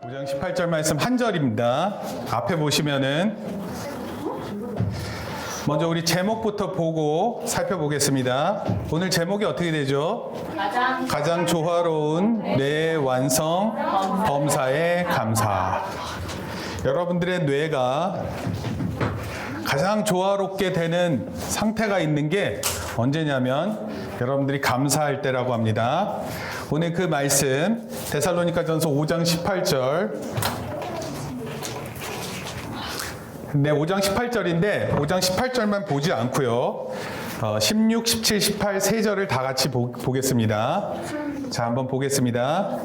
5장 18절 말씀 한 절입니다. 앞에 보시면은 먼저 우리 제목부터 보고 살펴보겠습니다. 오늘 제목이 어떻게 되죠? 가장 조화로운 뇌 완성 범사에 감사. 여러분들의 뇌가 가장 조화롭게 되는 상태가 있는 게 언제냐면 여러분들이 감사할 때라고 합니다. 오늘 그 말씀 데살로니가전서 5장 18절. 네, 5장 18절인데 5장 18절만 보지 않고요. 16, 17, 18 세 절을 다 같이 보겠습니다. 자, 한번 보겠습니다.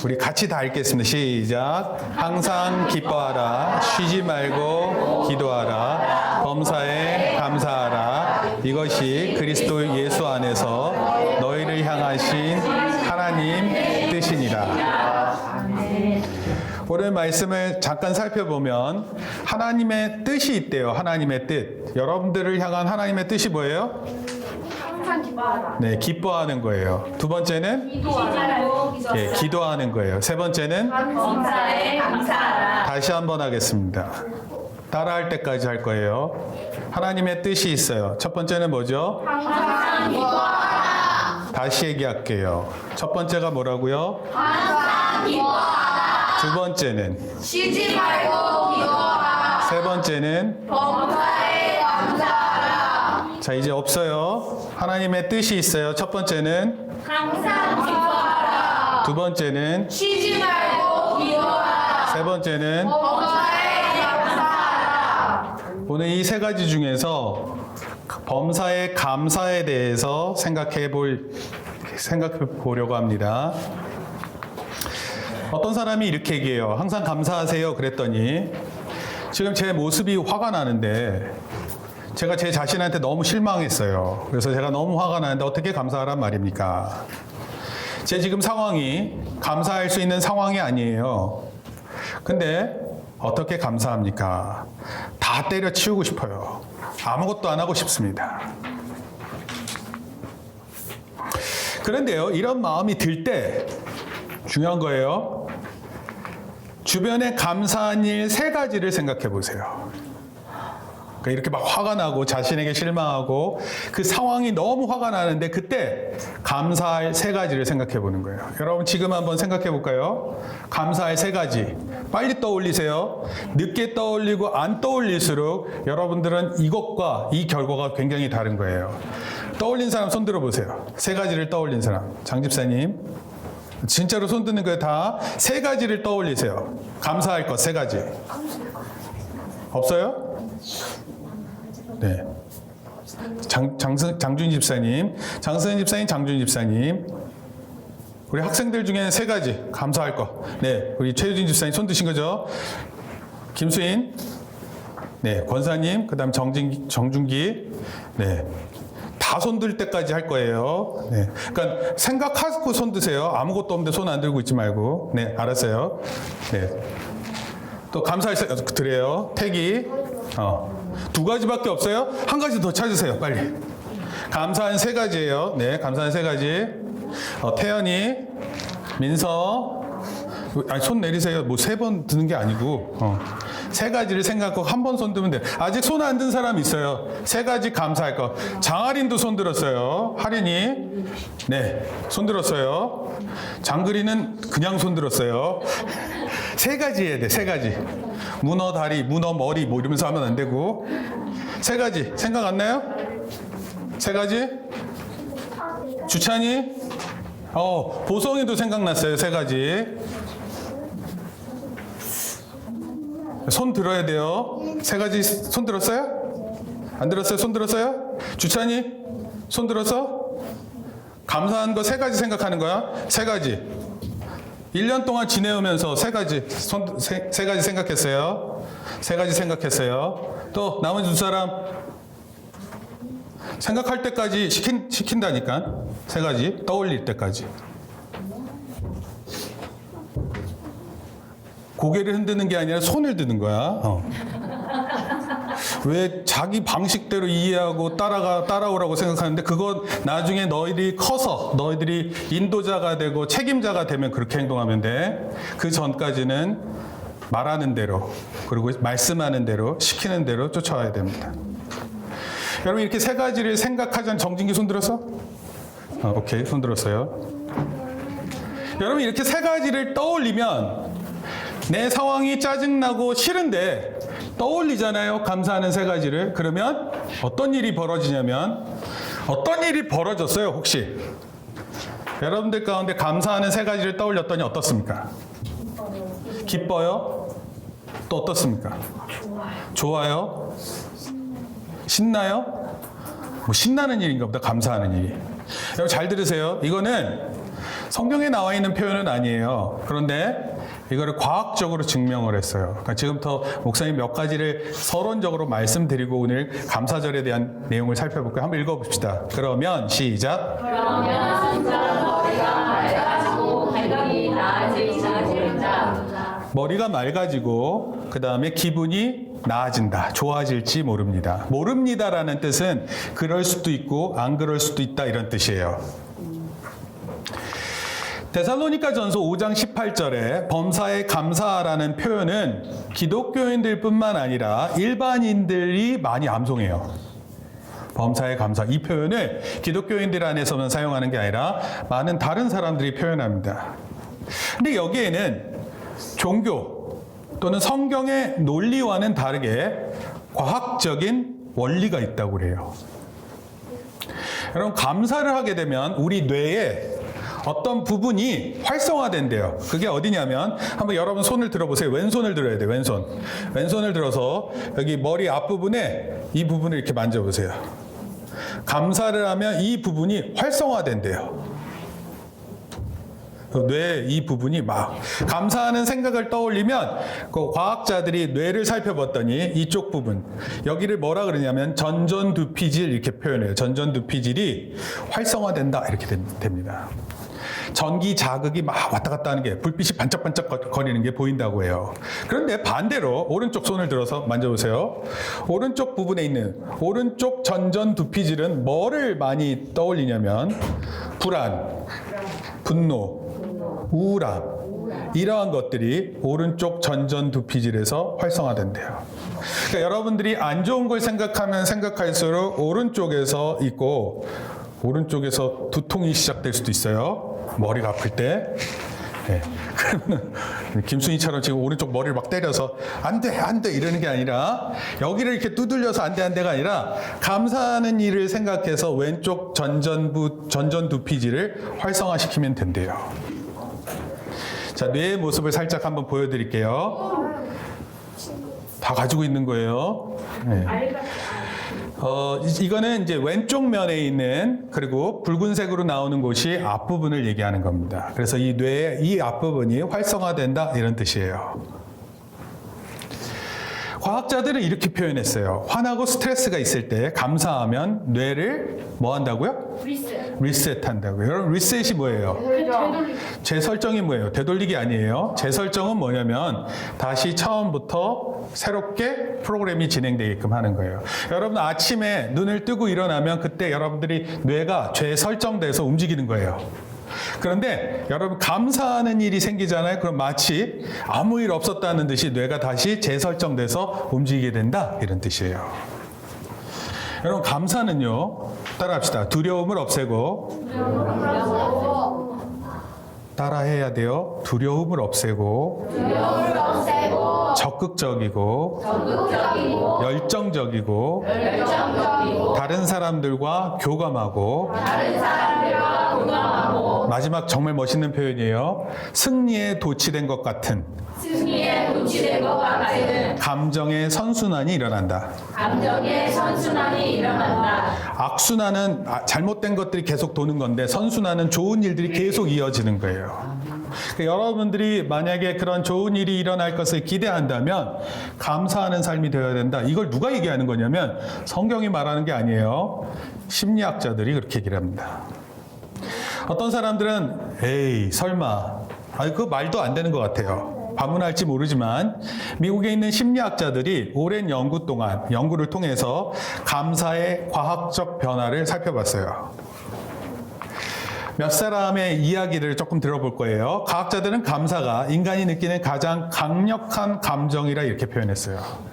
우리 같이 다 읽겠습니다. 시작. 항상 기뻐하라. 쉬지 말고 기도하라. 범사에 감사하라. 이것이 그리스도 예수 안에서 너희를 향하신 하나님 뜻이니라. 오늘 말씀을 잠깐 살펴보면 하나님의 뜻이 있대요. 하나님의 뜻. 여러분들을 향한 하나님의 뜻이 뭐예요? 항상 기뻐하라. 네, 기뻐하는 거예요. 두 번째는 기도하는 거예요. 세 번째는 범사에 감사하라. 다시 한번 하겠습니다. 따라할 때까지 할 거예요. 하나님의 뜻이 있어요. 첫 번째는 뭐죠? 항상 기뻐하라. 다시 얘기할게요. 첫 번째가 뭐라고요? 항상 기뻐하라. 두 번째는, 쉬지 말고 기도하라. 세 번째는. 범사에 감사하라. 자, 이제 없어요. 하나님의 뜻이 있어요. 첫 번째는, 항상 기뻐하라. 두 번째는, 쉬지 말고 기도하라. 세 번째는. 범사에 감사하라. 오늘 이 세 가지 중에서 범사의 감사에 대해서 생각해 보려고 합니다. 어떤 사람이 이렇게 얘기해요. 항상 감사하세요. 그랬더니 지금 제 모습이 화가 나는데 제가 제 자신한테 너무 실망했어요. 그래서 제가 너무 화가 나는데 어떻게 감사하란 말입니까? 제 지금 상황이 감사할 수 있는 상황이 아니에요. 근데 어떻게 감사합니까? 다 때려치우고 싶어요. 아무것도 안 하고 싶습니다. 그런데요, 이런 마음이 들 때 중요한 거예요. 주변에 감사한 일 세 가지를 생각해 보세요. 그러니까 이렇게 막 화가 나고 자신에게 실망하고 그 상황이 너무 화가 나는데 그때 감사할 세 가지를 생각해 보는 거예요. 여러분 지금 한번 생각해 볼까요? 감사할 세 가지. 빨리 떠올리세요. 늦게 떠올리고 안 떠올릴수록 여러분들은 이것과 이 결과가 굉장히 다른 거예요. 떠올린 사람 손 들어 보세요. 세 가지를 떠올린 사람. 장 집사님. 진짜로 손 드는 거예요. 다 세 가지를 떠올리세요. 감사할 것 세 가지. 없어요? 네. 장준 집사님, 장선 집사님, 장준 집사님. 우리 학생들 중에는 세 가지 감사할 것. 네, 우리 최유진 집사님 손 드신 거죠? 김수인, 네, 권사님, 그다음 정준기, 네. 다 손들 때까지 할 거예요. 네. 그러니까 생각하고 손 드세요. 아무것도 없는데 손 안 들고 있지 말고. 네, 알았어요. 네. 또 감사할 때 드려요. 태기. 두 가지밖에 없어요? 한 가지 더 찾으세요. 빨리. 감사한 세 가지예요. 네, 감사한 세 가지. 태연이, 민서. 아니, 손 내리세요. 뭐 세 번 드는 게 아니고. 세 가지를 생각하고 한 번 손 들면 돼요. 아직 손 안 든 사람 있어요. 세 가지 감사할 거. 장하린도 손 들었어요. 하린이. 네, 손 들었어요. 장그리는 그냥 손 들었어요. 세 가지 해야 돼. 세 가지. 문어 다리, 문어 머리 뭐 이러면서 하면 안 되고. 세 가지. 생각 안 나요? 세 가지? 주찬이? 보성이도 생각났어요. 세 가지. 손 들어야 돼요. 세 가지 손 들었어요? 안 들었어요? 손 들었어요? 주찬이? 손 들었어? 감사한 거 세 가지 생각하는 거야. 세 가지. 1년 동안 지내오면서 세 가지 생각했어요. 세 가지 생각했어요. 또 나머지 두 사람 생각할 때까지 시킨다니까. 세 가지 떠올릴 때까지. 고개를 흔드는 게 아니라 손을 드는 거야. 왜 자기 방식대로 이해하고 따라오라고 생각하는데 그건 나중에 너희들이 커서 너희들이 인도자가 되고 책임자가 되면 그렇게 행동하면 돼. 그 전까지는 말하는 대로 그리고 말씀하는 대로 시키는 대로 쫓아와야 됩니다. 여러분 이렇게 세 가지를 생각하자는 정진기 손 들었어? 오케이 손 들었어요. 여러분 이렇게 세 가지를 떠올리면 내 상황이 짜증나고 싫은데 떠올리잖아요. 감사하는 세 가지를. 그러면 어떤 일이 벌어지냐면 어떤 일이 벌어졌어요 혹시? 여러분들 가운데 감사하는 세 가지를 떠올렸더니 어떻습니까? 기뻐요? 또 어떻습니까? 좋아요? 신나요? 뭐 신나는 일인가 보다. 감사하는 일이. 여러분 잘 들으세요. 이거는 성경에 나와 있는 표현은 아니에요. 그런데 이거를 과학적으로 증명을 했어요. 그러니까 지금부터 목사님 몇 가지를 서론적으로 말씀드리고 오늘 감사절에 대한 내용을 살펴볼까요? 한번 읽어봅시다. 그러면 시작. 그러면 진짜 머리가 맑아지고 감각이 나아진다. 머리가 맑아지고 그 다음에 기분이 나아진다. 좋아질지 모릅니다. 모릅니다라는 뜻은 그럴 수도 있고 안 그럴 수도 있다 이런 뜻이에요. 데살로니가전서 5장 18절에 범사에 감사하라는 표현은 기독교인들뿐만 아니라 일반인들이 많이 암송해요. 범사에 감사. 이 표현을 기독교인들 안에서만 사용하는 게 아니라 많은 다른 사람들이 표현합니다. 근데 여기에는 종교 또는 성경의 논리와는 다르게 과학적인 원리가 있다고 그래요. 여러분 감사를 하게 되면 우리 뇌에 어떤 부분이 활성화된대요. 그게 어디냐면 한번 여러분 손을 들어보세요. 왼손을 들어야 돼요. 왼손. 왼손을 들어서 여기 머리 앞부분에 이 부분을 이렇게 만져보세요. 감사를 하면 이 부분이 활성화된대요. 뇌 이 부분이 막 감사하는 생각을 떠올리면 그 과학자들이 뇌를 살펴봤더니 이쪽 부분 여기를 뭐라 그러냐면 전전두피질 이렇게 표현해요. 전전두피질이 활성화된다 이렇게 됩니다. 전기 자극이 막 왔다 갔다 하는 게 불빛이 반짝반짝 거리는 게 보인다고 해요. 그런데 반대로 오른쪽 손을 들어서 만져보세요. 오른쪽 부분에 있는 오른쪽 전전두피질은 뭐를 많이 떠올리냐면 불안, 분노, 우울함 이러한 것들이 오른쪽 전전두피질에서 활성화된대요. 그러니까 여러분들이 안 좋은 걸 생각하면 생각할수록 오른쪽에서 있고 오른쪽에서 두통이 시작될 수도 있어요. 머리가 아플 때. 네. 그러면 김순희처럼 지금 오른쪽 머리를 막 때려서 안 돼, 안 돼 이러는 게 아니라 여기를 이렇게 두들려서 안 돼, 안 돼가 아니라 감사하는 일을 생각해서 왼쪽 전전두피질을 활성화시키면 된대요. 자, 뇌의 모습을 살짝 한번 보여드릴게요. 다 가지고 있는 거예요. 네. 이거는 이제 왼쪽 면에 있는 그리고 붉은색으로 나오는 곳이 앞부분을 얘기하는 겁니다. 그래서 이 뇌의 이 앞부분이 활성화된다 이런 뜻이에요. 과학자들은 이렇게 표현했어요. 화나고 스트레스가 있을 때 감사하면 뇌를 뭐 한다고요? 리셋한다고요. 여러분 리셋이 뭐예요? 재설정이 뭐예요? 되돌리기 아니에요. 재설정은 뭐냐면 다시 처음부터 새롭게 프로그램이 진행되게끔 하는 거예요. 여러분 아침에 눈을 뜨고 일어나면 그때 여러분들이 뇌가 재설정돼서 움직이는 거예요. 그런데 여러분 감사하는 일이 생기잖아요. 그럼 마치 아무 일 없었다는 듯이 뇌가 다시 재설정돼서 움직이게 된다 이런 뜻이에요. 여러분 감사는요. 따라합시다. 두려움을 없애고 따라해야 돼요. 두려움을 없애고 적극적이고 열정적이고 다른 사람들과 교감하고 마지막 정말 멋있는 표현이에요. 승리에 도취된 것 같은 감정의 선순환이 일어난다. 악순환은 잘못된 것들이 계속 도는 건데 선순환은 좋은 일들이 계속 이어지는 거예요. 그러니까 여러분들이 만약에 그런 좋은 일이 일어날 것을 기대한다면 감사하는 삶이 되어야 된다. 이걸 누가 얘기하는 거냐면 성경이 말하는 게 아니에요. 심리학자들이 그렇게 얘기를 합니다. 어떤 사람들은 에이 설마 그 말도 안 되는 것 같아요. 반문할지 모르지만 미국에 있는 심리학자들이 오랜 연구 동안 연구를 통해서 감사의 과학적 변화를 살펴봤어요. 몇 사람의 이야기를 조금 들어볼 거예요. 과학자들은 감사가 인간이 느끼는 가장 강력한 감정이라 이렇게 표현했어요.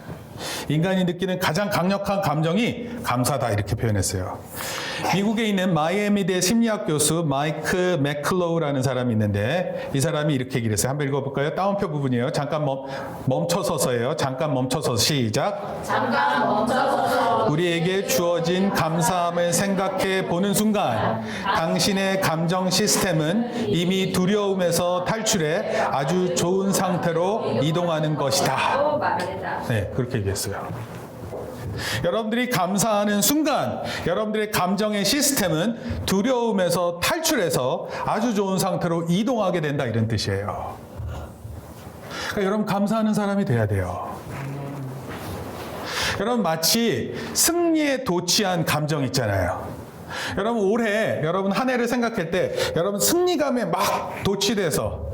인간이 느끼는 가장 강력한 감정이 감사다 이렇게 표현했어요. 미국에 있는 마이애미대 심리학 교수 마이크 맥클로우라는 사람이 있는데 이 사람이 이렇게 얘기를 했어요. 한번 읽어볼까요? 따옴표 부분이에요. 잠깐 멈춰서서예요. 잠깐 멈춰서 시작. 잠깐 멈춰서서 우리에게 주어진 감사함을 생각해 보는 순간 당신의 감정 시스템은 이미 두려움에서 탈출해 아주 좋은 상태로 이동하는 것이다. 또 말하겠다. 네, 그렇게 얘기했어요. 여러분들이 감사하는 순간 여러분들의 감정의 시스템은 두려움에서 탈출해서 아주 좋은 상태로 이동하게 된다 이런 뜻이에요. 그러니까 여러분 감사하는 사람이 돼야 돼요. 여러분 마치 승리에 도취한 감정 있잖아요. 여러분 올해 여러분 한 해를 생각할 때 여러분 승리감에 막 도취돼서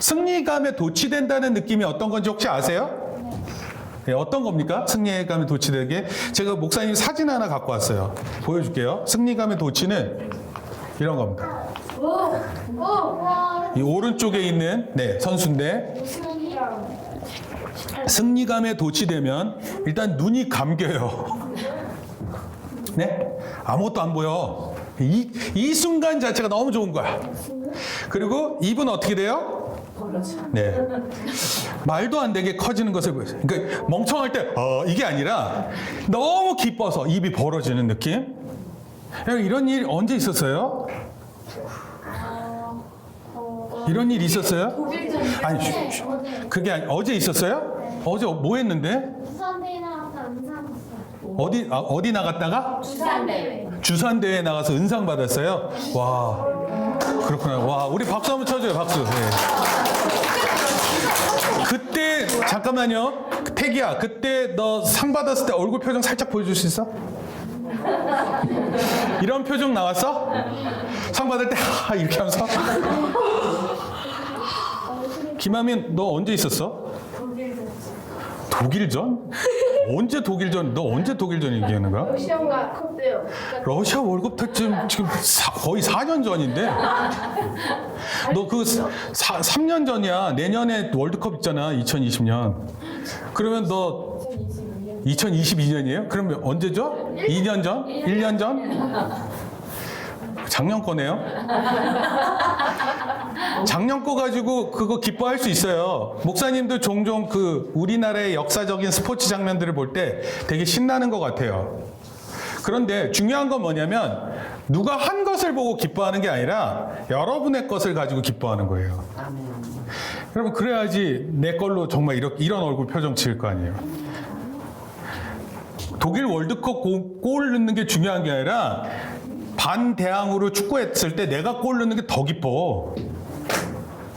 승리감에 도취된다는 느낌이 어떤 건지 혹시 아세요? 네, 어떤 겁니까? 승리감에 도취되게 제가 목사님 사진 하나 갖고 왔어요. 보여줄게요. 승리감에 도취는 이런 겁니다. 이 오른쪽에 있는 선수인데 승리감에 도취되면 일단 눈이 감겨요. 네? 아무것도 안 보여. 이 순간 자체가 너무 좋은 거야. 그리고 입은 어떻게 돼요? 네. 말도 안 되게 커지는 것을 보여요. 그러니까 멍청할 때, 이게 아니라 너무 기뻐서 입이 벌어지는 느낌? 이런 일 언제 있었어요? 이런 일 있었어요? 아니, 그게 어제 있었어요? 어제 뭐 했는데? 부산대회 나가서 은상 봤어요. 어디 나갔다가? 부산대회. 주산대회 나가서 은상 받았어요? 와, 그렇구나. 와, 우리 박수 한번 쳐줘요, 박수. 네. 그때, 잠깐만요. 태기야, 그때 너 상 받았을 때 얼굴 표정 살짝 보여줄 수 있어? 이런 표정 나왔어? 상 받을 때, 이렇게 하면서? 김하민, 너 언제 있었어? 독일전? 언제 독일전? 너 언제 독일전 얘기하는 거야? 러시아가 컸대요. 러시아 월급 탈쯤 지금 거의 4년 전인데? 너 그 3년 전이야. 내년에 월드컵 있잖아. 2020년. 그러면 너 2022년이에요? 그러면 언제죠? 2년 전? 1년 전? 작년 거네요? 작년 거 가지고 그거 기뻐할 수 있어요. 목사님도 종종 그 우리나라의 역사적인 스포츠 장면들을 볼 때 되게 신나는 것 같아요. 그런데 중요한 건 뭐냐면 누가 한 것을 보고 기뻐하는 게 아니라 여러분의 것을 가지고 기뻐하는 거예요. 여러분 그래야지 내 걸로 정말 이런 얼굴 표정 지을 거 아니에요. 독일 월드컵 골 넣는 게 중요한 게 아니라 반대항으로 축구했을 때 내가 골 넣는 게 더 기뻐.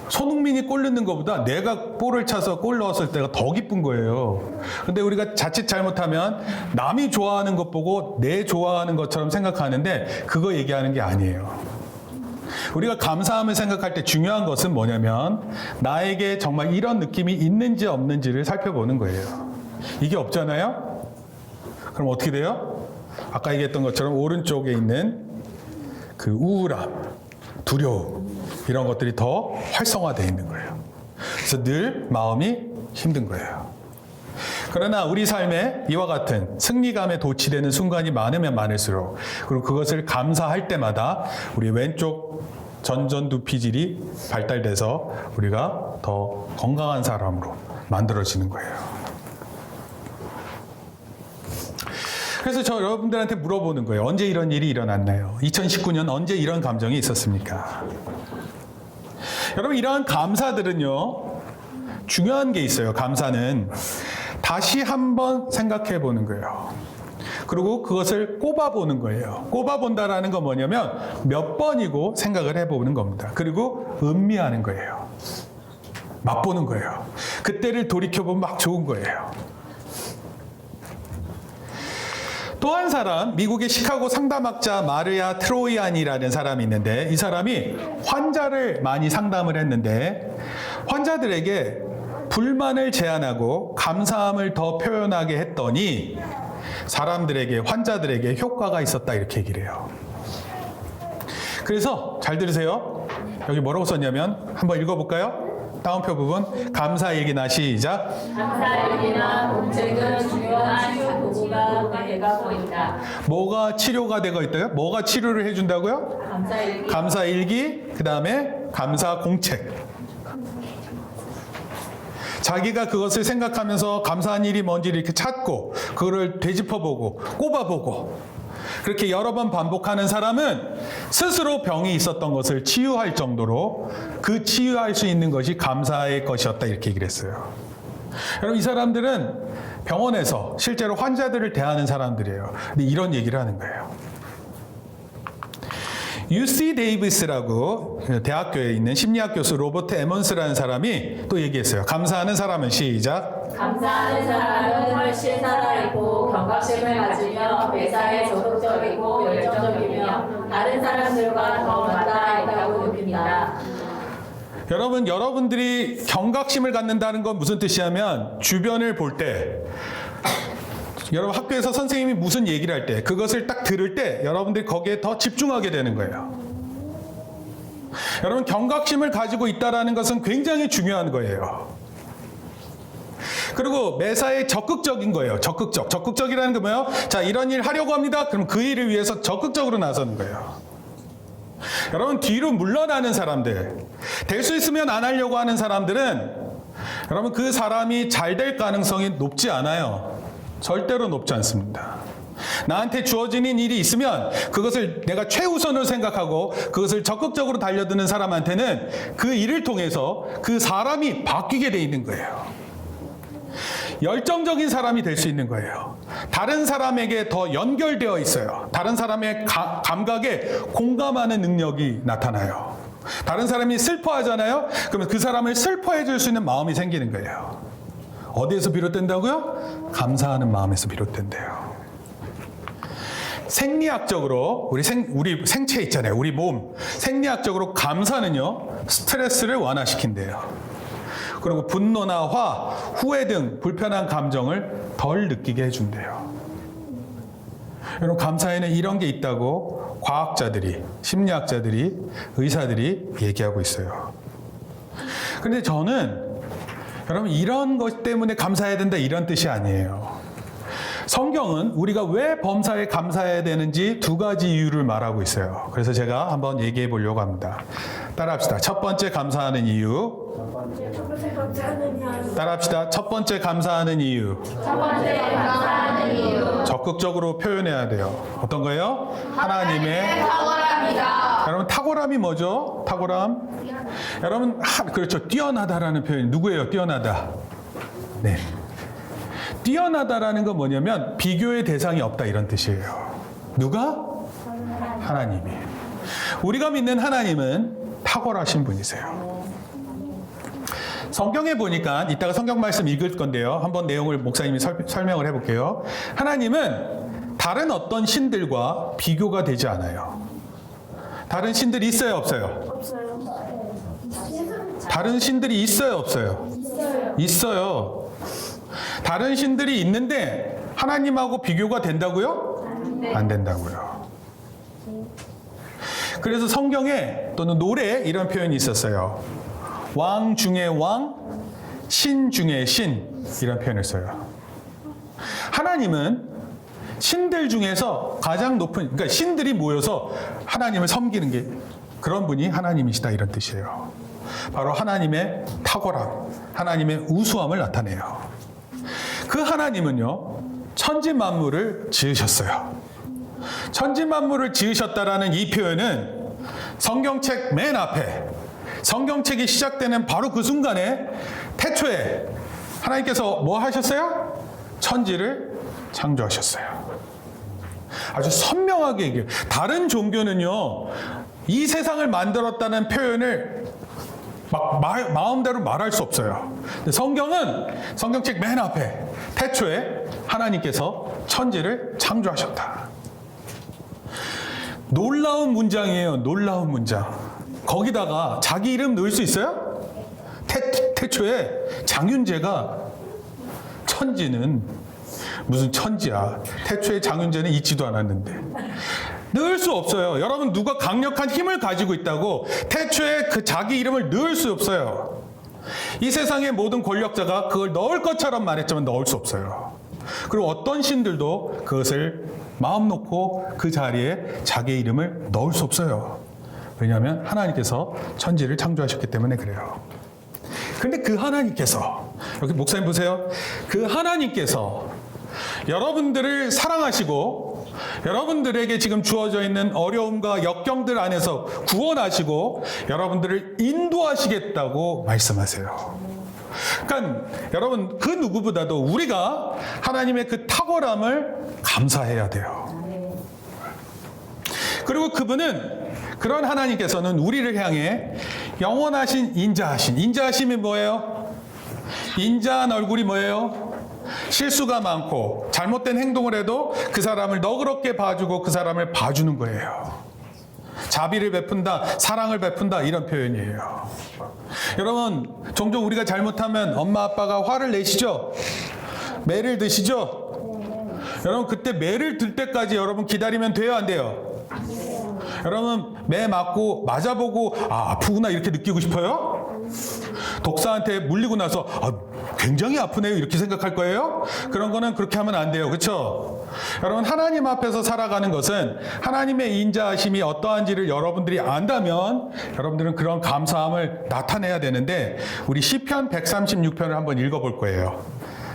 손흥민이 골 넣는 것보다 내가 볼을 차서 골 넣었을 때가 더 기쁜 거예요. 근데 우리가 자칫 잘못하면 남이 좋아하는 것 보고 내 좋아하는 것처럼 생각하는데 그거 얘기하는 게 아니에요. 우리가 감사함을 생각할 때 중요한 것은 뭐냐면 나에게 정말 이런 느낌이 있는지 없는지를 살펴보는 거예요. 이게 없잖아요? 그럼 어떻게 돼요? 아까 얘기했던 것처럼 오른쪽에 있는 그 우울함, 두려움 이런 것들이 더 활성화되어 있는 거예요. 그래서 늘 마음이 힘든 거예요. 그러나 우리 삶에 이와 같은 승리감에 도취되는 순간이 많으면 많을수록 그리고 그것을 감사할 때마다 우리 왼쪽 전두피질이 발달돼서 우리가 더 건강한 사람으로 만들어지는 거예요. 그래서 저 여러분들한테 물어보는 거예요. 언제 이런 일이 일어났나요? 2019년 언제 이런 감정이 있었습니까? 여러분 이러한 감사들은요. 중요한 게 있어요. 감사는 다시 한번 생각해 보는 거예요. 그리고 그것을 꼽아보는 거예요. 꼽아본다라는 건 뭐냐면 몇 번이고 생각을 해보는 겁니다. 그리고 음미하는 거예요. 맛보는 거예요. 그때를 돌이켜보면 막 좋은 거예요. 또 한 사람, 미국의 시카고 상담학자 마르야 트로이안이라는 사람이 있는데 이 사람이 환자를 많이 상담을 했는데 환자들에게 불만을 제한하고 감사함을 더 표현하게 했더니 사람들에게, 환자들에게 효과가 있었다 이렇게 얘기를 해요. 그래서 잘 들으세요. 여기 뭐라고 썼냐면 한번 읽어볼까요? 다운표 부분. 감사일기나 시작. 감사일기나 공책은 중요한 치유 도구가 돼가고 있다. 뭐가 치료가 되고 있다고요? 뭐가 치료를 해준다고요? 감사일기. 감사일기, 그 다음에 감사공책. 자기가 그것을 생각하면서 감사한 일이 뭔지 이렇게 찾고 그거를 되짚어보고 꼽아보고 그렇게 여러 번 반복하는 사람은 스스로 병이 있었던 것을 치유할 정도로 그 치유할 수 있는 것이 감사의 것이었다 이렇게 얘기를 했어요. 여러분 이 사람들은 병원에서 실제로 환자들을 대하는 사람들이에요. 근데 이런 얘기를 하는 거예요. UC 데이비스라고 대학교에 있는 심리학 교수 로버트 에먼스라는 사람이 또 얘기했어요. 감사하는 사람은 시작. 감사하는 사람은 훨씬 살아있고 경각심을 가지며 매사에 적극적이고 열정적이며 다른 사람들과 더 맞닿아 있다고 느낀다. 여러분, 여러분들이 경각심을 갖는다는 건 무슨 뜻이냐면 주변을 볼 때 여러분 학교에서 선생님이 무슨 얘기를 할 때 그것을 딱 들을 때 여러분들이 거기에 더 집중하게 되는 거예요. 여러분 경각심을 가지고 있다는 것은 굉장히 중요한 거예요. 그리고 매사에 적극적인 거예요. 적극적이라는 게 뭐예요? 자, 이런 일 하려고 합니다. 그럼 그 일을 위해서 적극적으로 나서는 거예요. 여러분 뒤로 물러나는 사람들, 될 수 있으면 안 하려고 하는 사람들은 여러분 그 사람이 잘 될 가능성이 높지 않아요. 절대로 높지 않습니다. 나한테 주어지는 일이 있으면 그것을 내가 최우선으로 생각하고 그것을 적극적으로 달려드는 사람한테는 그 일을 통해서 그 사람이 바뀌게 돼 있는 거예요. 열정적인 사람이 될 수 있는 거예요. 다른 사람에게 더 연결되어 있어요. 다른 사람의 감각에 공감하는 능력이 나타나요. 다른 사람이 슬퍼하잖아요. 그러면 그 사람을 슬퍼해 줄 수 있는 마음이 생기는 거예요. 어디에서 비롯된다고요? 감사하는 마음에서 비롯된대요. 생리학적으로 우리 생체 있잖아요. 우리 몸 생리학적으로 감사는요 스트레스를 완화시킨대요. 그리고 분노나 화, 후회 등 불편한 감정을 덜 느끼게 해준대요. 여러분 감사에는 이런 게 있다고 과학자들이, 심리학자들이, 의사들이 얘기하고 있어요. 그런데 저는 여러분 이런 것 때문에 감사해야 된다 이런 뜻이 아니에요. 성경은 우리가 왜 범사에 감사해야 되는지 두 가지 이유를 말하고 있어요. 그래서 제가 한번 얘기해 보려고 합니다. 따라합시다. 첫 번째 감사하는 이유. 따라합시다. 첫 번째 감사하는 이유. 첫 번째 감사하는 이유. 적극적으로 표현해야 돼요. 어떤 거예요? 하나님의 탁월합니다. 여러분 탁월함이 뭐죠? 탁월함. 여러분 그렇죠. 뛰어나다라는 표현이 누구예요? 뛰어나다. 네. 뛰어나다라는 건 뭐냐면 비교의 대상이 없다 이런 뜻이에요. 누가? 하나님이. 우리가 믿는 하나님은 탁월하신 분이세요. 성경에 보니까 이따가 성경 말씀 읽을 건데요. 한번 내용을 목사님이 설명을 해볼게요. 하나님은 다른 어떤 신들과 비교가 되지 않아요. 다른 신들이 있어요, 없어요? 없어요. 다른 신들이 있어요, 없어요? 있어요. 다른 신들이 있는데 하나님하고 비교가 된다고요? 안 된다고요. 그래서 성경에 또는 노래에 이런 표현이 있었어요. 왕 중에 왕, 신 중에 신 이런 표현을 써요. 하나님은 신들 중에서 가장 높은, 그러니까 신들이 모여서 하나님을 섬기는 게 그런 분이 하나님이시다 이런 뜻이에요. 바로 하나님의 탁월함, 하나님의 우수함을 나타내요. 그 하나님은요, 천지 만물을 지으셨어요. 천지 만물을 지으셨다라는 이 표현은 성경책 맨 앞에, 성경책이 시작되는 바로 그 순간에 태초에 하나님께서 뭐 하셨어요? 천지를 창조하셨어요. 아주 선명하게 얘기해요. 다른 종교는요, 이 세상을 만들었다는 표현을 마음대로 말할 수 없어요. 근데 성경은 성경책 맨 앞에 태초에 하나님께서 천지를 창조하셨다. 놀라운 문장이에요. 놀라운 문장. 거기다가 자기 이름 넣을 수 있어요? 태초에 장윤재가 천지는 무슨 천지야. 태초에 장윤재는 있지도 않았는데. 넣을 수 없어요. 여러분 누가 강력한 힘을 가지고 있다고 태초에 그 자기 이름을 넣을 수 없어요. 이 세상의 모든 권력자가 그걸 넣을 것처럼 말했지만 넣을 수 없어요. 그리고 어떤 신들도 그것을 마음 놓고 그 자리에 자기의 이름을 넣을 수 없어요. 왜냐하면 하나님께서 천지를 창조하셨기 때문에 그래요. 그런데 그 하나님께서, 여기 목사님 보세요. 그 하나님께서 여러분들을 사랑하시고 여러분들에게 지금 주어져 있는 어려움과 역경들 안에서 구원하시고 여러분들을 인도하시겠다고 말씀하세요. 그러니까 여러분 그 누구보다도 우리가 하나님의 그 탁월함을 감사해야 돼요. 그리고 그분은, 그런 하나님께서는 우리를 향해 영원하신 인자하심이 뭐예요? 인자한 얼굴이 뭐예요? 실수가 많고 잘못된 행동을 해도 그 사람을 너그럽게 봐주고 그 사람을 봐주는 거예요. 자비를 베푼다, 사랑을 베푼다, 이런 표현이에요. 여러분 종종 우리가 잘못하면 엄마 아빠가 화를 내시죠? 매를 드시죠? 여러분 그때 매를 들 때까지 여러분 기다리면 돼요, 안 돼요? 여러분 매 맞고 맞아보고 아프구나 이렇게 느끼고 싶어요? 독사한테 물리고 나서 굉장히 아프네요 이렇게 생각할 거예요? 그런 거는 그렇게 하면 안 돼요. 그렇죠? 여러분 하나님 앞에서 살아가는 것은 하나님의 인자하심이 어떠한지를 여러분들이 안다면 여러분들은 그런 감사함을 나타내야 되는데, 우리 시편 136편을 한번 읽어볼 거예요.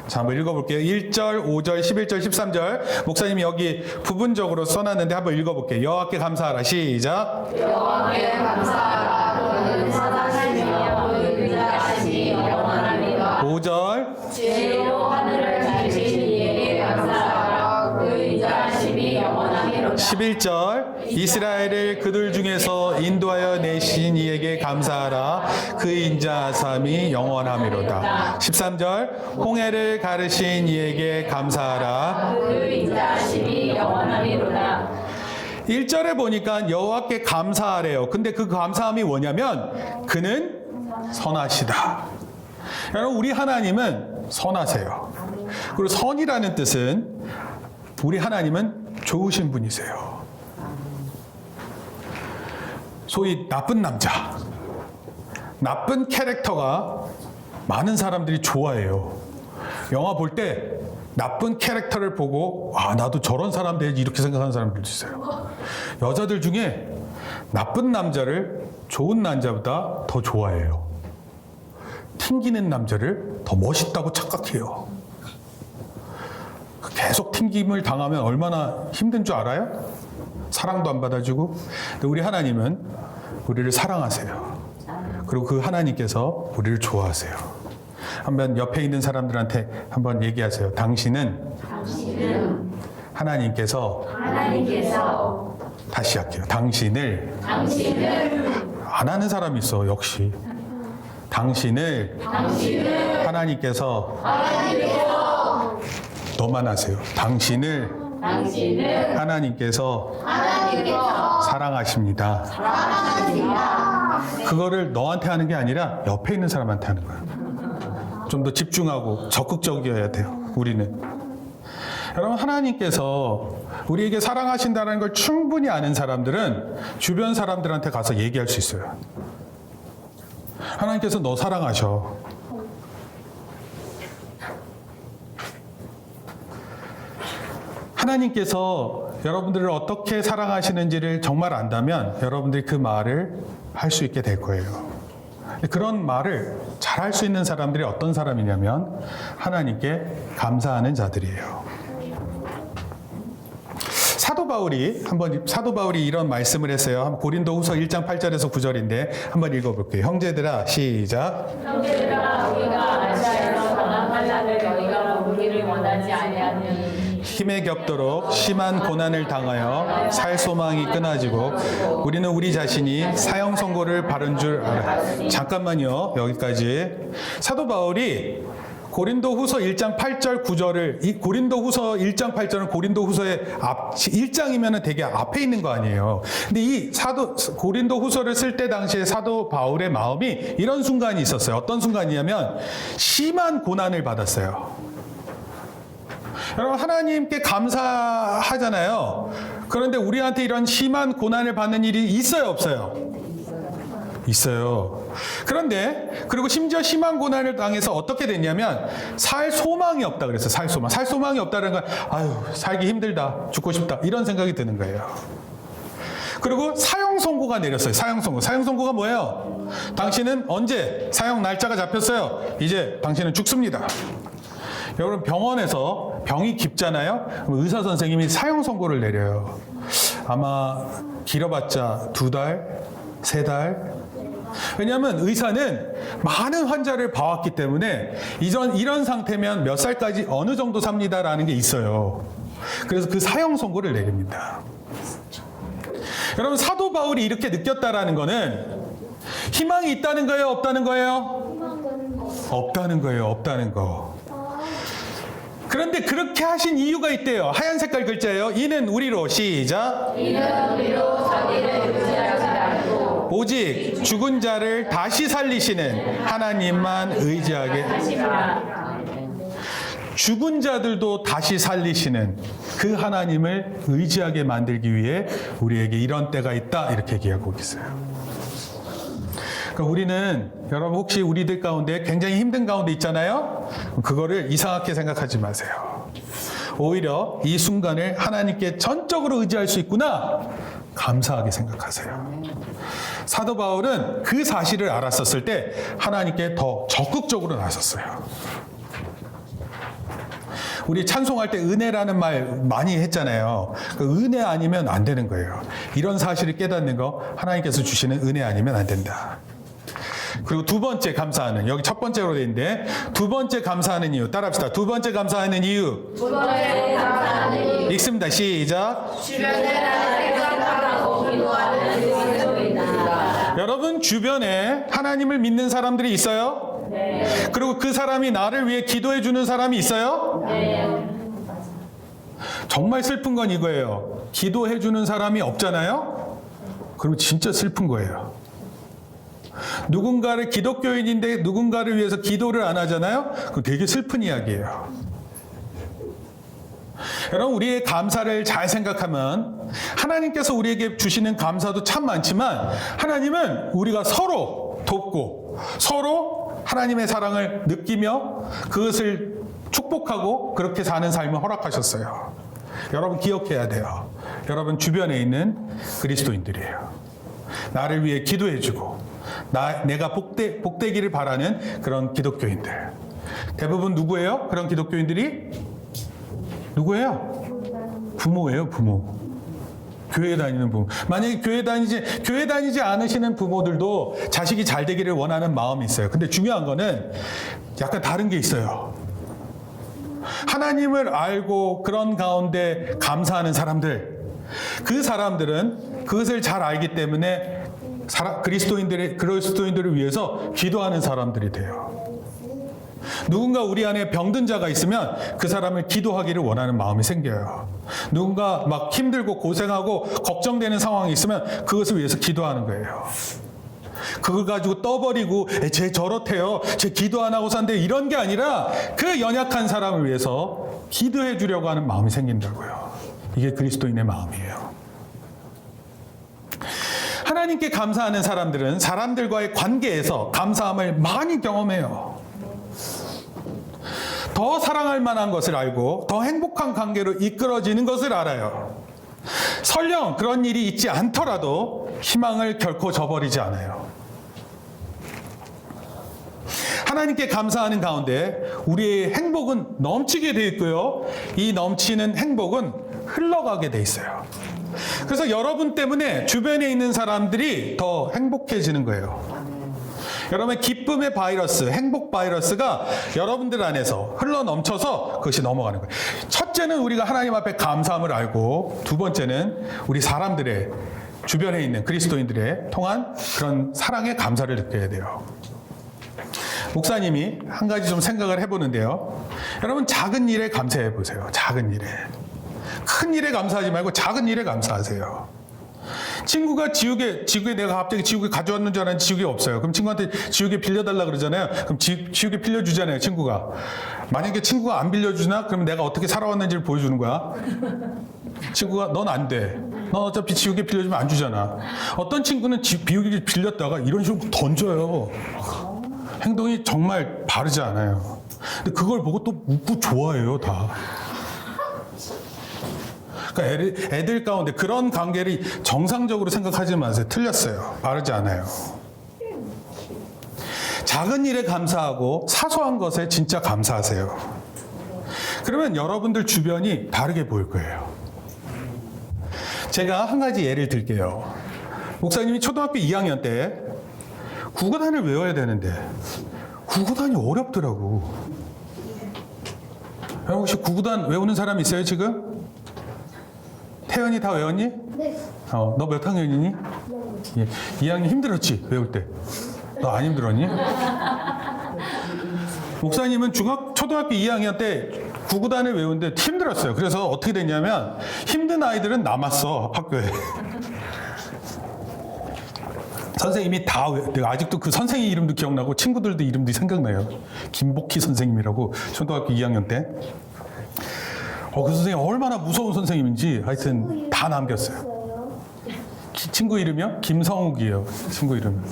자, 한번 읽어볼게요. 1절, 5절, 11절, 13절. 목사님이 여기 부분적으로 써놨는데 한번 읽어볼게요. 여호와께 감사하라. 시작. 여호와께 감사하라. 그는 선하시며 그의 인자하심이 영원합니다. 5절. 지혜로 하늘을 다리신 이에게 감사하라. 그의 인자하심이 영원하미로다. 11절. 이스라엘을 그들 중에서 인도하여 내신 이에게 감사하라. 그의 인자하심이 영원함이로다. 13절. 홍해를 가르신 이에게 감사하라. 그의 인자하심이 영원하미로다. 1절에 보니까 여호와께 감사하래요. 근데 그 감사함이 뭐냐면 그는 선하시다. 여러분 우리 하나님은 선하세요. 그리고 선이라는 뜻은 우리 하나님은 좋으신 분이세요. 소위 나쁜 남자, 나쁜 캐릭터가 많은 사람들이 좋아해요. 영화 볼 때 나쁜 캐릭터를 보고 나도 저런 사람 돼야지 이렇게 생각하는 사람들도 있어요. 여자들 중에 나쁜 남자를 좋은 남자보다 더 좋아해요. 튕기는 남자를 더 멋있다고 착각해요. 계속 튕김을 당하면 얼마나 힘든 줄 알아요? 사랑도 안 받아주고. 근데 우리 하나님은 우리를 사랑하세요. 그리고 그 하나님께서 우리를 좋아하세요. 한번 옆에 있는 사람들한테 한번 얘기하세요. 당신은 하나님께서 다시 할게요. 당신을 안 하는 사람이 있어. 역시 당신을 하나님께서 너만 하세요. 당신을 하나님께서 사랑하십니다. 그거를 너한테 하는 게 아니라 옆에 있는 사람한테 하는 거예요. 좀 더 집중하고 적극적이어야 돼요. 우리는. 여러분 하나님께서 우리에게 사랑하신다는 걸 충분히 아는 사람들은 주변 사람들한테 가서 얘기할 수 있어요. 하나님께서 너 사랑하셔. 하나님께서 여러분들을 어떻게 사랑하시는지를 정말 안다면 여러분들이 그 말을 할 수 있게 될 거예요. 그런 말을 잘 할 수 있는 사람들이 어떤 사람이냐면 하나님께 감사하는 자들이에요. 사도 바울이 이런 말씀을 했어요. 고린도후서 1장 8절에서 9절인데 한번 읽어볼게요. 형제들아 시작. 형제들아 우리가 아시아에서 당한 환난을 너희가 모르기를 원하지 아니하느니 힘에 겹도록 심한 고난을 당하여 살 소망이 끊어지고 우리는 우리 자신이 사형 선고를 받은 줄 알아. 잠깐만요. 여기까지. 사도 바울이 고린도후서 1장 8절 9절을 이 고린도후서 1장 8절은 고린도후서의 1장이면은 되게 앞에 있는 거 아니에요. 근데 이 고린도후서를 쓸 때 당시에 사도 바울의 마음이 이런 순간이 있었어요. 어떤 순간이냐면 심한 고난을 받았어요. 여러분 하나님께 감사하잖아요. 그런데 우리한테 이런 심한 고난을 받는 일이 있어요, 없어요? 있어요. 그런데 그리고 심지어 심한 고난을 당해서 어떻게 됐냐면 살 소망이 없다 그랬어요. 살 소망. 살 소망이 없다는 건 아유 살기 힘들다, 죽고 싶다 이런 생각이 드는 거예요. 그리고 사형 선고가 내렸어요. 사형 선고. 사형 선고가 뭐예요? 당신은 언제 사형 날짜가 잡혔어요? 이제 당신은 죽습니다. 여러분 병원에서 병이 깊잖아요. 그럼 의사 선생님이 사형 선고를 내려요. 아마 길어봤자 2달, 3달. 왜냐하면 의사는 많은 환자를 봐왔기 때문에 이런 상태면 몇 살까지 어느 정도 삽니다라는 게 있어요. 그래서 그 사형 선고를 내립니다. 여러분 사도 바울이 이렇게 느꼈다라는 거는 희망이 있다는 거예요, 없다는 거예요? 없다는 거예요, 없다는 거. 그런데 그렇게 하신 이유가 있대요. 하얀 색깔 글자예요. 이는 우리로 시작. 이는 우리로 자기를 의지하지 않고 오직 죽은 자를 다시 살리시는 하나님만 의지하게 하시라. 죽은 자들도 다시 살리시는 그 하나님을 의지하게 만들기 위해 우리에게 이런 때가 있다 이렇게 얘기하고 있어요. 그러니까 우리는 여러분 혹시 우리들 가운데 굉장히 힘든 가운데 있잖아요. 그거를 이상하게 생각하지 마세요. 오히려 이 순간을 하나님께 전적으로 의지할 수 있구나 감사하게 생각하세요. 사도 바울은 그 사실을 알았었을 때 하나님께 더 적극적으로 나섰어요. 우리 찬송할 때 은혜라는 말 많이 했잖아요. 그 은혜 아니면 안 되는 거예요. 이런 사실을 깨닫는 거 하나님께서 주시는 은혜 아니면 안 된다. 그리고 두 번째 감사하는, 여기 첫 번째로 돼 있는데 두 번째 감사하는 이유 따라합시다. 두 번째 감사하는 이유 두 번째 감사하는 이유. 읽습니다. 시작. 주변에 나를 생각하고 기도하는 그리스도인이다. 여러분 주변에 하나님을 믿는 사람들이 있어요? 네. 그리고 그 사람이 나를 위해 기도해 주는 사람이 있어요? 네. 정말 슬픈 건 이거예요. 기도해 주는 사람이 없잖아요? 그리고 진짜 슬픈 거예요. 누군가를 기독교인인데 누군가를 위해서 기도를 안 하잖아요? 그거 되게 슬픈 이야기예요. 여러분 우리의 감사를 잘 생각하면 하나님께서 우리에게 주시는 감사도 참 많지만 하나님은 우리가 서로 돕고 서로 하나님의 사랑을 느끼며 그것을 축복하고 그렇게 사는 삶을 허락하셨어요. 여러분 기억해야 돼요. 여러분 주변에 있는 그리스도인들이에요. 나를 위해 기도해주고 내가 복되기를 바라는 그런 기독교인들. 대부분 누구예요? 그런 기독교인들이? 누구예요? 부모예요, 부모. 교회 다니는 부모. 만약에 교회 다니지 않으시는 부모들도 자식이 잘 되기를 원하는 마음이 있어요. 근데 중요한 거는 약간 다른 게 있어요. 하나님을 알고 그런 가운데 감사하는 사람들. 그 사람들은 그것을 잘 알기 때문에 그리스도인들을 위해서 기도하는 사람들이 돼요. 누군가 우리 안에 병든 자가 있으면 그 사람을 기도하기를 원하는 마음이 생겨요. 누군가 막 힘들고 고생하고 걱정되는 상황이 있으면 그것을 위해서 기도하는 거예요. 그걸 가지고 떠버리고 쟤 저렇대요. 쟤 기도 안 하고 산대 이런 게 아니라 그 연약한 사람을 위해서 기도해 주려고 하는 마음이 생긴다고요. 이게 그리스도인의 마음이에요. 하나님께 감사하는 사람들은 사람들과의 관계에서 감사함을 많이 경험해요. 더 사랑할 만한 것을 알고 더 행복한 관계로 이끌어지는 것을 알아요. 설령 그런 일이 있지 않더라도 희망을 결코 저버리지 않아요. 하나님께 감사하는 가운데 우리의 행복은 넘치게 되어 있고요. 이 넘치는 행복은 흘러가게 돼 있어요. 그래서 여러분 때문에 주변에 있는 사람들이 더 행복해지는 거예요. 여러분의 기쁨의 바이러스, 행복 바이러스가 여러분들 안에서 흘러 넘쳐서 그것이 넘어가는 거예요. 첫째는 우리가 하나님 앞에 감사함을 알고 두 번째는 우리 사람들의 주변에 있는 그리스도인들의 통한 그런 사랑의 감사를 느껴야 돼요. 목사님이 한 가지 좀 생각을 해보는데요. 여러분, 작은 일에 감사해 보세요. 작은 일에. 큰 일에 감사하지 말고 작은 일에 감사하세요. 친구가 지우개 내가 갑자기 지우개 가져왔는 줄 알았는데 지우개 없어요. 그럼 친구한테 지우개 빌려달라 그러잖아요. 그럼 지우개 빌려주잖아요, 친구가. 만약에 친구가 안 빌려주나? 그러면 내가 어떻게 살아왔는지를 보여주는 거야. 친구가 넌 안 돼. 넌 어차피 지우개 빌려주면 안 주잖아. 어떤 친구는 지우개 빌렸다가 이런 식으로 던져요. 행동이 정말 바르지 않아요. 근데 그걸 보고 또 웃고 좋아해요, 다. 그러니까 애들 가운데 그런 관계를 정상적으로 생각하지 마세요. 틀렸어요. 바르지 않아요. 작은 일에 감사하고 사소한 것에 진짜 감사하세요. 그러면 여러분들 주변이 다르게 보일 거예요. 제가 한 가지 예를 들게요. 목사님이 초등학교 2학년 때 구구단을 외워야 되는데 구구단이 어렵더라고. 혹시 구구단 외우는 사람 있어요, 지금? 태연이 다 외웠니? 네. 너 몇 학년이니? 예. 2학년 힘들었지, 외울 때. 너 안 힘들었니? 목사님은 초등학교 2학년 때 구구단을 외우는데 힘들었어요. 그래서 어떻게 됐냐면 힘든 아이들은 남았어, 학교에. 선생님이 내가 아직도 그 선생님 이름도 기억나고 친구들도 이름도 생각나요. 김복희 선생님이라고 초등학교 2학년 때. 그 선생님 얼마나 무서운 선생님인지 하여튼 다 남겼어요. 친구 이름이요? 김성욱이에요. 친구 이름.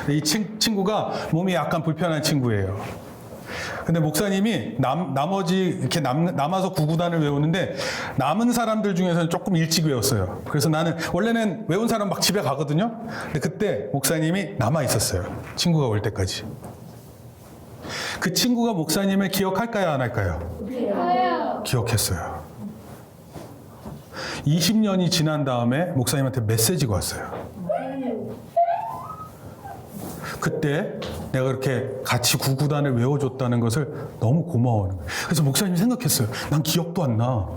이 친구가 몸이 약간 불편한 친구예요. 근데 목사님이 나머지 이렇게 남아서 구구단을 외우는데 남은 사람들 중에서는 조금 일찍 외웠어요. 그래서 나는 원래는 외운 사람 막 집에 가거든요. 근데 그때 목사님이 남아 있었어요. 친구가 올 때까지. 그 친구가 목사님을 기억할까요, 안 할까요? 해요. 기억했어요. 20년이 지난 다음에 목사님한테 메시지가 왔어요. 그때 내가 그렇게 같이 구구단을 외워줬다는 것을 너무 고마워하는 거예요. 그래서 목사님이 생각했어요. 난 기억도 안 나.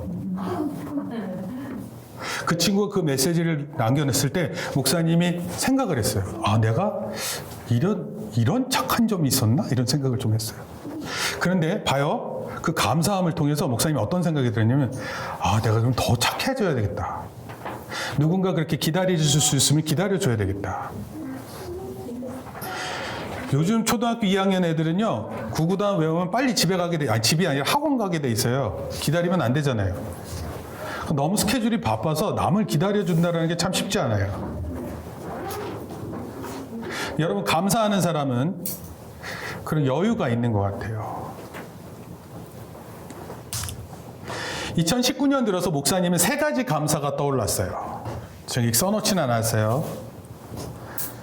그 친구가 그 메시지를 남겨냈을 때 목사님이 생각을 했어요. 내가 이런 착한 점이 있었나? 이런 생각을 좀 했어요. 그런데 봐요. 그 감사함을 통해서 목사님이 어떤 생각이 들었냐면 내가 좀 더 착해져야 되겠다. 누군가 그렇게 기다려줄 수 있으면 기다려줘야 되겠다. 요즘 초등학교 2학년 애들은요, 구구단 외우면 빨리 집에 가게 돼, 집이 아니라 학원 가게 돼 있어요. 기다리면 안 되잖아요. 너무 스케줄이 바빠서 남을 기다려준다는 게 참 쉽지 않아요. 여러분, 감사하는 사람은 그런 여유가 있는 것 같아요. 2019년 들어서 목사님은 3가지 감사가 떠올랐어요. 저기 써놓지는 않았어요.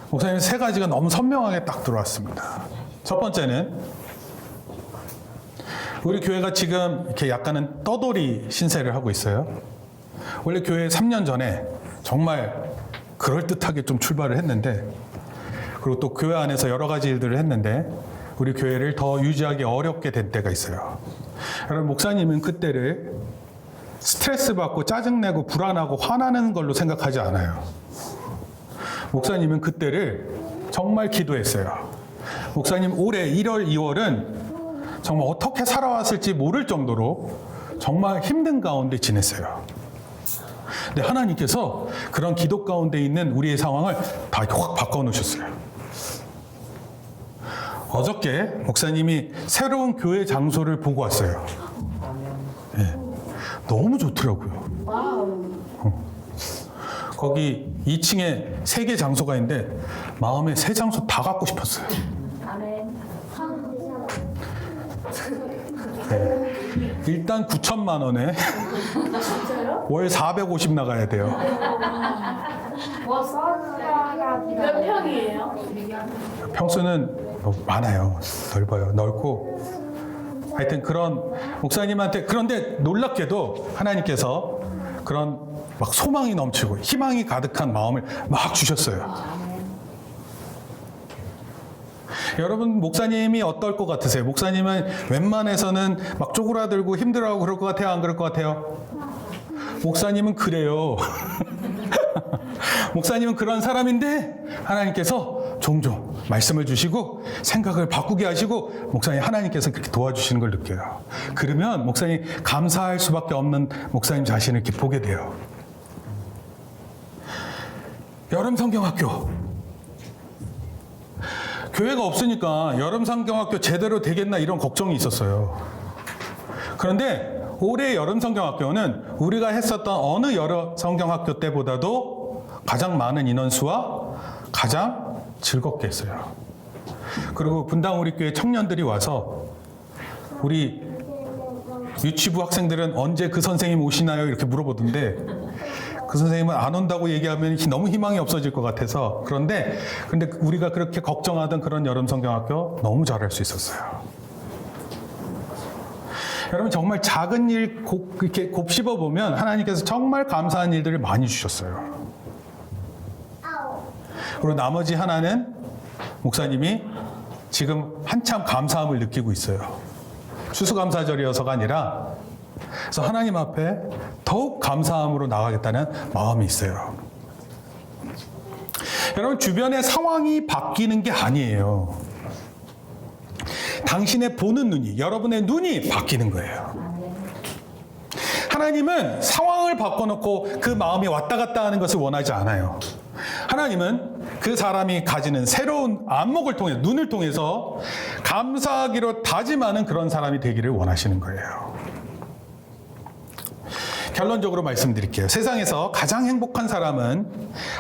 목사님 3가지가 너무 선명하게 딱 들어왔습니다. 첫 번째는 우리 교회가 지금 이렇게 약간은 떠돌이 신세를 하고 있어요. 원래 교회 3년 전에 정말 그럴듯하게 좀 출발을 했는데, 그리고 또 교회 안에서 여러 가지 일들을 했는데 우리 교회를 더 유지하기 어렵게 된 때가 있어요. 여러분, 목사님은 그때를 스트레스 받고 짜증내고 불안하고 화나는 걸로 생각하지 않아요. 목사님은 그때를 정말 기도했어요. 목사님 올해 1월, 2월은 정말 어떻게 살아왔을지 모를 정도로 정말 힘든 가운데 지냈어요. 근데 하나님께서 그런 기도 가운데 있는 우리의 상황을 다 확 바꿔놓으셨어요. 어저께 목사님이 새로운 교회 장소를 보고 왔어요. 네. 너무 좋더라고요. 거기 2층에 3개 장소가 있는데 마음에 3 장소 다 갖고 싶었어요. 네. 일단 9천만 원에 월 450 나가야 돼요. 몇 평이에요? 평수는 많아요. 넓어요. 넓고. 하여튼 그런 목사님한테, 그런데 놀랍게도 하나님께서 그런 막 소망이 넘치고 희망이 가득한 마음을 막 주셨어요. 여러분, 목사님이 어떨 것 같으세요? 목사님은 웬만해서는 막 쪼그라들고 힘들어하고 그럴 것 같아요? 안 그럴 것 같아요? 목사님은 그래요. 목사님은 그런 사람인데 하나님께서 종종 말씀을 주시고 생각을 바꾸게 하시고 목사님 하나님께서 그렇게 도와주시는 걸 느껴요. 그러면 목사님 감사할 수밖에 없는 목사님 자신을 이렇게 보게 돼요. 여름 성경학교. 교회가 없으니까 여름 성경학교 제대로 되겠나 이런 걱정이 있었어요. 그런데 올해 여름 성경학교는 우리가 했었던 어느 여름 성경학교 때보다도 가장 많은 인원수와 가장 즐겁게 했어요. 그리고 분당 우리 교회 청년들이 와서 우리 유치부 학생들은 언제 그 선생님 오시나요? 이렇게 물어보던데 그 선생님은 안 온다고 얘기하면 너무 희망이 없어질 것 같아서 근데 우리가 그렇게 걱정하던 그런 여름 성경학교 너무 잘할 수 있었어요. 여러분 정말 작은 일 이렇게 곱씹어 보면 하나님께서 정말 감사한 일들을 많이 주셨어요. 그리고 나머지 하나는 목사님이 지금 한참 감사함을 느끼고 있어요. 추수감사절이어서가 아니라 그래서 하나님 앞에 더욱 감사함으로 나가겠다는 마음이 있어요. 여러분 주변의 상황이 바뀌는 게 아니에요. 당신의 보는 눈이, 여러분의 눈이 바뀌는 거예요. 하나님은 상황을 바꿔놓고 그 마음이 왔다 갔다 하는 것을 원하지 않아요. 하나님은 그 사람이 가지는 새로운 안목을 통해 눈을 통해서 감사하기로 다짐하는 그런 사람이 되기를 원하시는 거예요. 결론적으로 말씀드릴게요. 세상에서 가장 행복한 사람은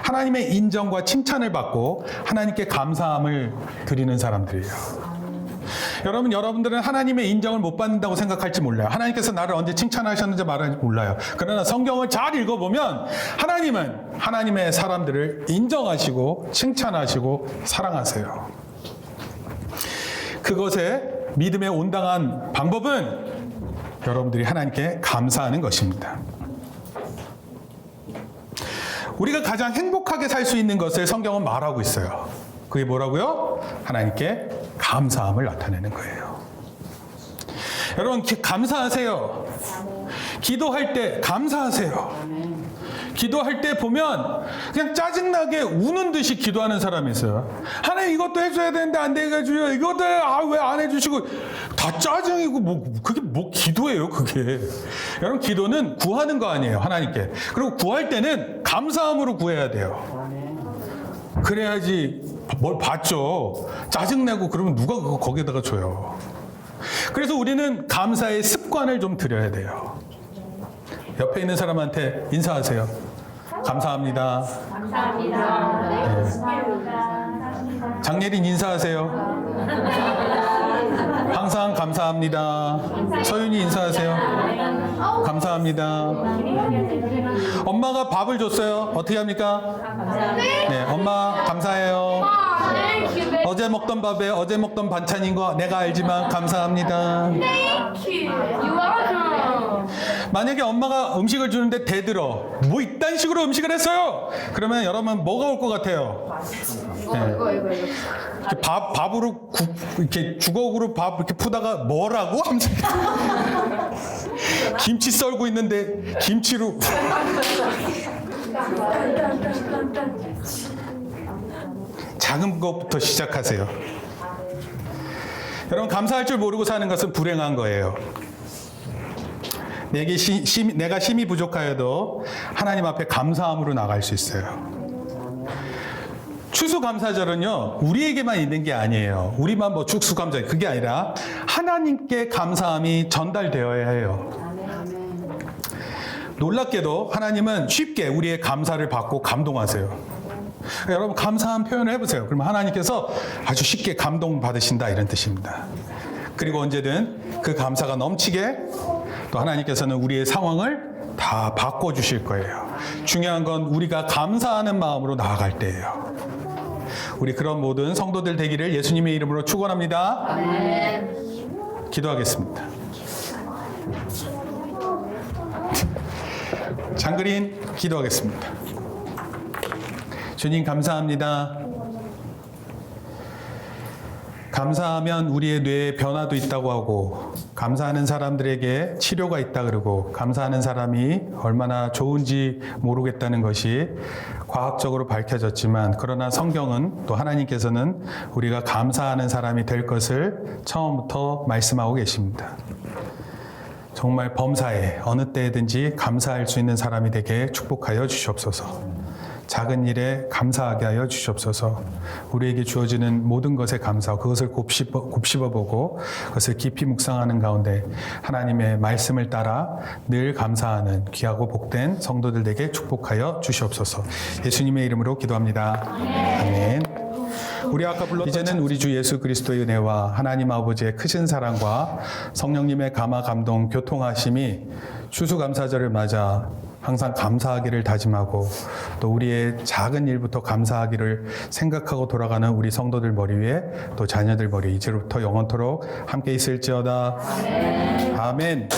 하나님의 인정과 칭찬을 받고 하나님께 감사함을 드리는 사람들이에요. 여러분들은 하나님의 인정을 못 받는다고 생각할지 몰라요. 하나님께서 나를 언제 칭찬하셨는지 말하지 몰라요. 그러나 성경을 잘 읽어보면 하나님은 하나님의 사람들을 인정하시고 칭찬하시고 사랑하세요. 그것에 믿음에 온당한 방법은 여러분들이 하나님께 감사하는 것입니다. 우리가 가장 행복하게 살 수 있는 것을 성경은 말하고 있어요. 그게 뭐라고요? 하나님께 감사함을 나타내는 거예요. 여러분 감사하세요. 기도할 때 감사하세요. 기도할 때 보면 그냥 짜증나게 우는 듯이 기도하는 사람이 있어요. 하나님 이것도 해줘야 되는데 안 되게 해주죠. 이것도 왜 안 해주시고 다 짜증이고 그게 기도예요 그게. 여러분 기도는 구하는 거 아니에요 하나님께. 그리고 구할 때는 감사함으로 구해야 돼요. 그래야지 뭘 받죠. 짜증내고 그러면 누가 그거 거기에다가 줘요. 그래서 우리는 감사의 습관을 좀 들여야 돼요. 옆에 있는 사람한테 인사하세요. 감사합니다. 감사합니다. 네. 장예린 인사하세요. 항상 감사합니다. 서윤이 인사하세요. 감사합니다. 엄마가 밥을 줬어요. 어떻게 합니까? 네, 엄마 감사해요. 어제 먹던 밥에 어제 먹던 반찬인 거 내가 알지만 감사합니다. 만약에 엄마가 음식을 주는데 대들어 뭐 이딴 식으로 음식을 했어요. 그러면 여러분 뭐가 올 것 같아요? 네. 이렇게 밥으로 이렇게 주걱으로 밥 이렇게 푸다가 뭐라고 하면서 김치 썰고 있는데 김치로 작은 것부터 시작하세요. 여러분 감사할 줄 모르고 사는 것은 불행한 거예요. 내가 심히 부족하여도 하나님 앞에 감사함으로 나갈 수 있어요. 추수감사절은요 우리에게만 있는 게 아니에요. 우리만 추수감사 그게 아니라 하나님께 감사함이 전달되어야 해요. 놀랍게도 하나님은 쉽게 우리의 감사를 받고 감동하세요. 여러분 감사한 표현을 해보세요. 그러면 하나님께서 아주 쉽게 감동받으신다 이런 뜻입니다. 그리고 언제든 그 감사가 넘치게 또 하나님께서는 우리의 상황을 다 바꿔주실 거예요. 중요한 건 우리가 감사하는 마음으로 나아갈 때예요. 우리 그런 모든 성도들 되기를 예수님의 이름으로 축원합니다. 아멘. 기도하겠습니다. 장그린 기도하겠습니다. 주님 감사합니다. 감사하면 우리의 뇌에 변화도 있다고 하고, 감사하는 사람들에게 치료가 있다 그러고, 감사하는 사람이 얼마나 좋은지 모르겠다는 것이 과학적으로 밝혀졌지만, 그러나 성경은 또 하나님께서는 우리가 감사하는 사람이 될 것을 처음부터 말씀하고 계십니다. 정말 범사에 어느 때든지 감사할 수 있는 사람이 되게 축복하여 주시옵소서. 작은 일에 감사하게 하여 주시옵소서. 우리에게 주어지는 모든 것에 감사하고 그것을 곱씹어보고 그것을 깊이 묵상하는 가운데 하나님의 말씀을 따라 늘 감사하는 귀하고 복된 성도들 되게 축복하여 주시옵소서. 예수님의 이름으로 기도합니다. 아멘. 우리 아까 불렀던 이제는 우리 주 예수 그리스도의 은혜와 하나님 아버지의 크신 사랑과 성령님의 감화 감동 교통하심이 추수감사절을 맞아 항상 감사하기를 다짐하고 또 우리의 작은 일부터 감사하기를 생각하고 돌아가는 우리 성도들 머리 위에 또 자녀들 머리 이제부터 영원토록 함께 있을지어다. 아멘.